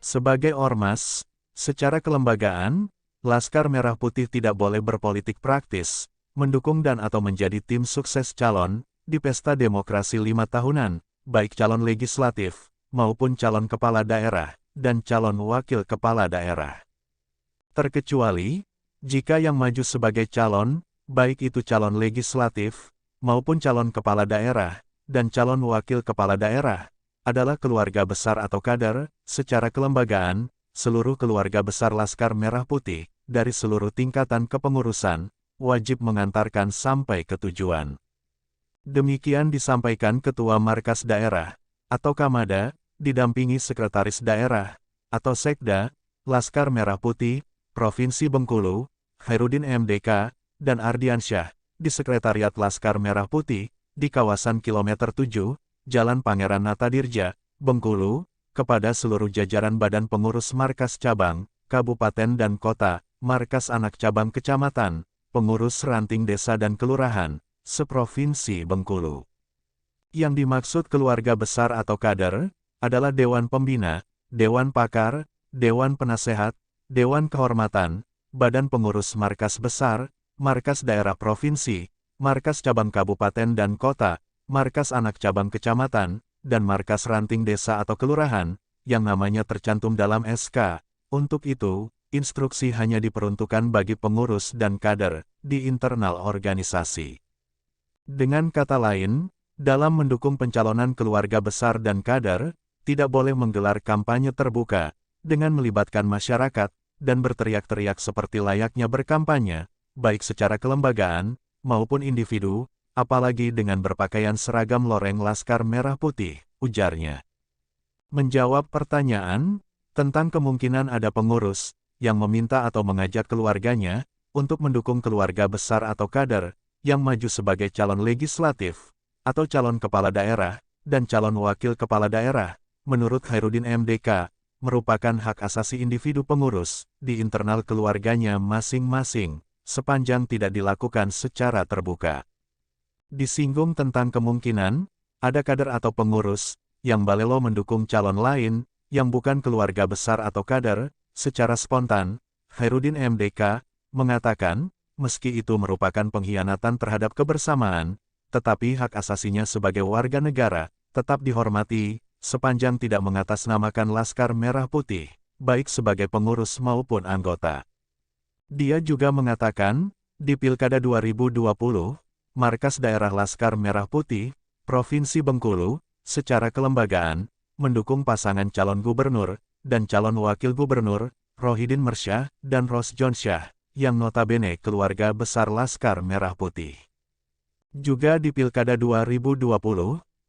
Sebagai ormas, secara kelembagaan, Laskar Merah Putih tidak boleh berpolitik praktis, mendukung dan atau menjadi tim sukses calon, di pesta demokrasi 5 tahunan, baik calon legislatif, maupun calon kepala daerah, dan calon wakil kepala daerah. Terkecuali, jika yang maju sebagai calon, baik itu calon legislatif, maupun calon kepala daerah, dan calon wakil kepala daerah, adalah keluarga besar atau kader, secara kelembagaan, seluruh keluarga besar Laskar Merah Putih, dari seluruh tingkatan kepengurusan, wajib mengantarkan sampai ke tujuan. Demikian disampaikan Ketua Markas Daerah, atau Kamada, didampingi Sekretaris Daerah, atau Sekda, Laskar Merah Putih, Provinsi Bengkulu, Khairuddin MDK, dan Ardiansyah, di Sekretariat Laskar Merah Putih, di kawasan Kilometer 7, Jalan Pangeran Natadirja, Bengkulu, kepada seluruh jajaran Badan Pengurus Markas Cabang, Kabupaten dan Kota, Markas Anak Cabang Kecamatan, Pengurus Ranting Desa dan Kelurahan, seprovinsi Bengkulu. Yang dimaksud keluarga besar atau kader, adalah Dewan Pembina, Dewan Pakar, Dewan Penasehat, Dewan Kehormatan, Badan Pengurus Markas Besar, Markas Daerah Provinsi, Markas Cabang Kabupaten dan Kota, Markas Anak Cabang Kecamatan, dan Markas Ranting Desa atau Kelurahan, yang namanya tercantum dalam SK. Untuk itu, instruksi hanya diperuntukkan bagi pengurus dan kader, di internal organisasi. Dengan kata lain, dalam mendukung pencalonan keluarga besar dan kader, tidak boleh menggelar kampanye terbuka, dengan melibatkan masyarakat, dan berteriak-teriak seperti layaknya berkampanye, baik secara kelembagaan, maupun individu, apalagi dengan berpakaian seragam loreng Laskar Merah Putih, ujarnya. Menjawab pertanyaan, tentang kemungkinan ada pengurus, yang meminta atau mengajak keluarganya, untuk mendukung keluarga besar atau kader, yang maju sebagai calon legislatif, atau calon kepala daerah, dan calon wakil kepala daerah, menurut Khairuddin MDK, merupakan hak asasi individu pengurus, di internal keluarganya masing-masing, sepanjang tidak dilakukan secara terbuka. Disinggung tentang kemungkinan, ada kader atau pengurus, yang balelo mendukung calon lain, yang bukan keluarga besar atau kader, secara spontan, Khairuddin MDK, mengatakan, meski itu merupakan pengkhianatan terhadap kebersamaan, tetapi hak asasinya sebagai warga negara, tetap dihormati, sepanjang tidak mengatasnamakan Laskar Merah Putih, baik sebagai pengurus maupun anggota. Dia juga mengatakan, di Pilkada 2020, Markas Daerah Laskar Merah Putih, Provinsi Bengkulu, secara kelembagaan, mendukung pasangan calon gubernur, dan calon wakil gubernur, Rohidin Mersyah, dan Ros Jonsyah, yang notabene keluarga besar Laskar Merah Putih. Juga di Pilkada 2020,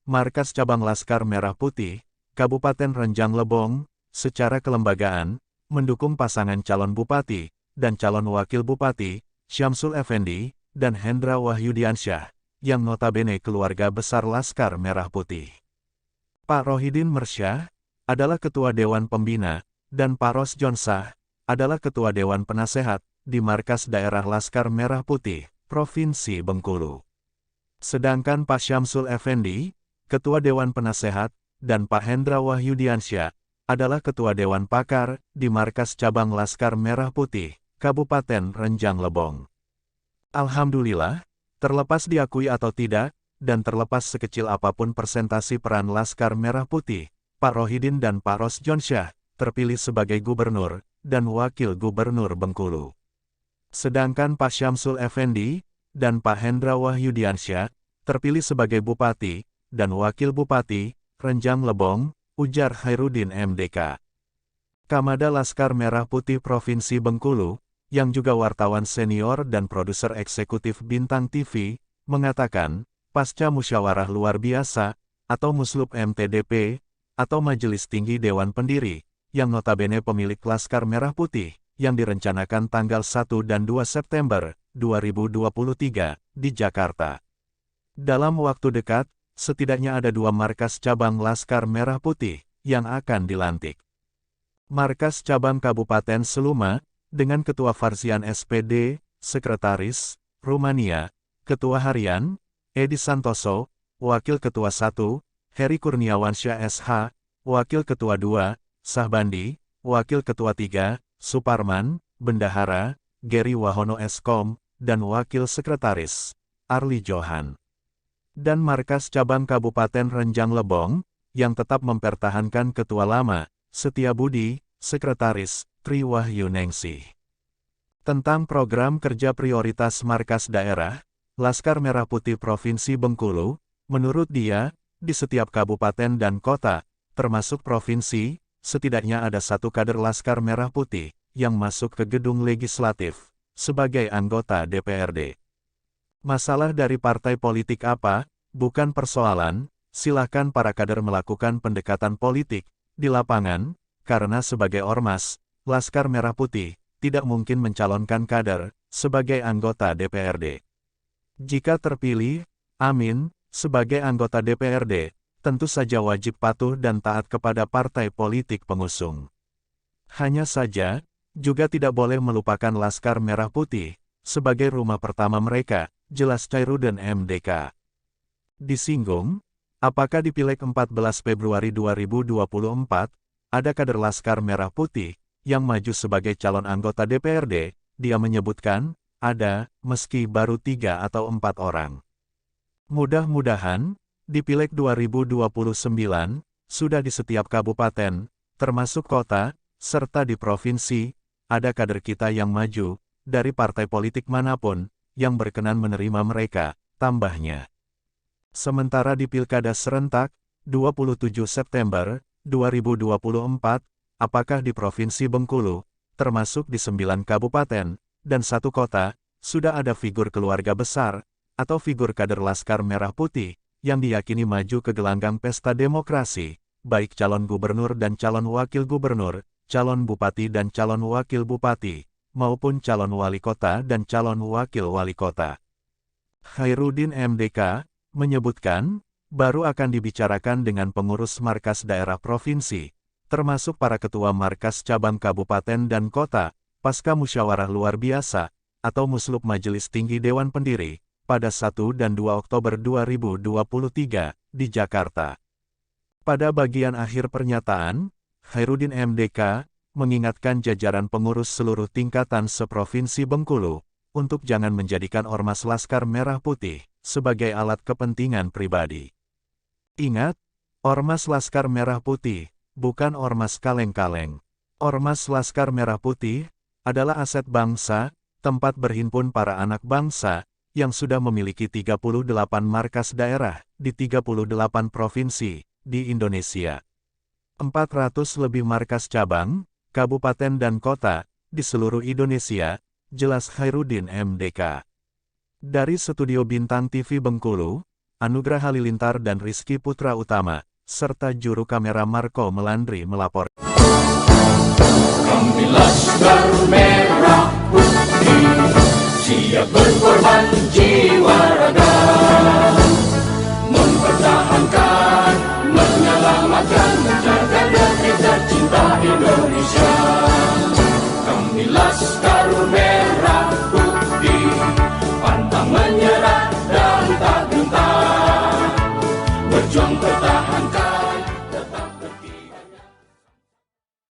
Markas Cabang Laskar Merah Putih, Kabupaten Renjang Lebong, secara kelembagaan, mendukung pasangan calon bupati, dan calon wakil bupati, Syamsul Effendi, dan Hendra Wahyudiansyah, yang notabene keluarga besar Laskar Merah Putih. Pak Rohidin Mersyah, adalah Ketua Dewan Pembina, dan Pak Ros Jonsyah, adalah Ketua Dewan Penasehat, di Markas Daerah Laskar Merah Putih, Provinsi Bengkulu. Sedangkan Pak Syamsul Effendi, Ketua Dewan Penasehat, dan Pak Hendra Wahyudiansyah, adalah Ketua Dewan Pakar, di Markas Cabang Laskar Merah Putih, Kabupaten Renjang Lebong. Alhamdulillah, terlepas diakui atau tidak, dan terlepas sekecil apapun persentase peran Laskar Merah Putih, Pak Rohidin dan Pak Ros Jonsyah, terpilih sebagai gubernur, dan wakil gubernur Bengkulu. Sedangkan Pak Syamsul Effendi, dan Pak Hendra Wahyudiansyah, terpilih sebagai bupati, dan wakil bupati, Renjang Lebong, ujar Khairuddin MDK. Kamada Laskar Merah Putih Provinsi Bengkulu, yang juga wartawan senior dan produser eksekutif Bintang TV, mengatakan, pasca musyawarah luar biasa, atau Muslub MTDP, atau Majelis Tinggi Dewan Pendiri, yang notabene pemilik Laskar Merah Putih, yang direncanakan tanggal 1 dan 2 September 2023, di Jakarta. Dalam waktu dekat, setidaknya ada 2 markas cabang Laskar Merah Putih, yang akan dilantik. Markas Cabang Kabupaten Seluma, dengan Ketua Farsian SPD, Sekretaris, Rumania, Ketua Harian, Edi Santoso, Wakil Ketua 1, Heri Kurniawansyah SH, Wakil Ketua 2, Sahbandi, Wakil Ketua 3, Suparman, Bendahara, Gary Wahono Eskom, dan Wakil Sekretaris, Arli Johan. Dan Markas Cabang Kabupaten Renjang Lebong, yang tetap mempertahankan Ketua Lama, Setia Budi, Sekretaris, Tri Wahyu Ningsih. Tentang program kerja prioritas markas daerah, Laskar Merah Putih Provinsi Bengkulu, menurut dia, di setiap kabupaten dan kota, termasuk provinsi, setidaknya ada satu kader Laskar Merah Putih, yang masuk ke gedung legislatif, sebagai anggota DPRD. Masalah dari partai politik apa, bukan persoalan, silakan para kader melakukan pendekatan politik, di lapangan, karena sebagai ormas, Laskar Merah Putih, tidak mungkin mencalonkan kader, sebagai anggota DPRD. Jika terpilih, Amin, sebagai anggota DPRD, tentu saja wajib patuh dan taat kepada partai politik pengusung. Hanya saja, juga tidak boleh melupakan Laskar Merah Putih, sebagai rumah pertama mereka, jelas Khairuddin MDK. Disinggung, apakah di Pileg 14 Februari 2024, ada kader Laskar Merah Putih, yang maju sebagai calon anggota DPRD, dia menyebutkan, ada, meski baru 3 atau 4 orang. Mudah-mudahan, di Pileg 2029, sudah di setiap kabupaten, termasuk kota, serta di provinsi, ada kader kita yang maju, dari partai politik manapun, yang berkenan menerima mereka, tambahnya. Sementara di Pilkada Serentak, 27 September 2024, apakah di Provinsi Bengkulu, termasuk di 9 kabupaten, dan 1 kota, sudah ada figur keluarga besar, atau figur kader Laskar Merah Putih, yang diyakini maju ke gelanggang pesta demokrasi, baik calon gubernur dan calon wakil gubernur, calon bupati dan calon wakil bupati, maupun calon wali kota dan calon wakil wali kota. Khairuddin MDK menyebutkan, baru akan dibicarakan dengan pengurus markas daerah provinsi, termasuk para ketua markas cabang kabupaten dan kota, pasca musyawarah luar biasa, atau musluk Majelis Tinggi Dewan Pendiri, pada 1 dan 2 Oktober 2023, di Jakarta. Pada bagian akhir pernyataan, Khairuddin MDK mengingatkan jajaran pengurus seluruh tingkatan seprovinsi Bengkulu, untuk jangan menjadikan Ormas Laskar Merah Putih sebagai alat kepentingan pribadi. Ingat, Ormas Laskar Merah Putih bukan ormas kaleng-kaleng. Ormas Laskar Merah Putih adalah aset bangsa, tempat berhimpun para anak bangsa, yang sudah memiliki 38 markas daerah di 38 provinsi di Indonesia. 400 lebih markas cabang, kabupaten dan kota, di seluruh Indonesia, jelas Khairuddin MDK. Dari Studio Bintang TV Bengkulu, Anugrah Halilintar dan Rizky Putra Utama, serta juru kamera Marco Melandri melapor. Kami Laskar Merah Putih, siap berkorban jiwa raga.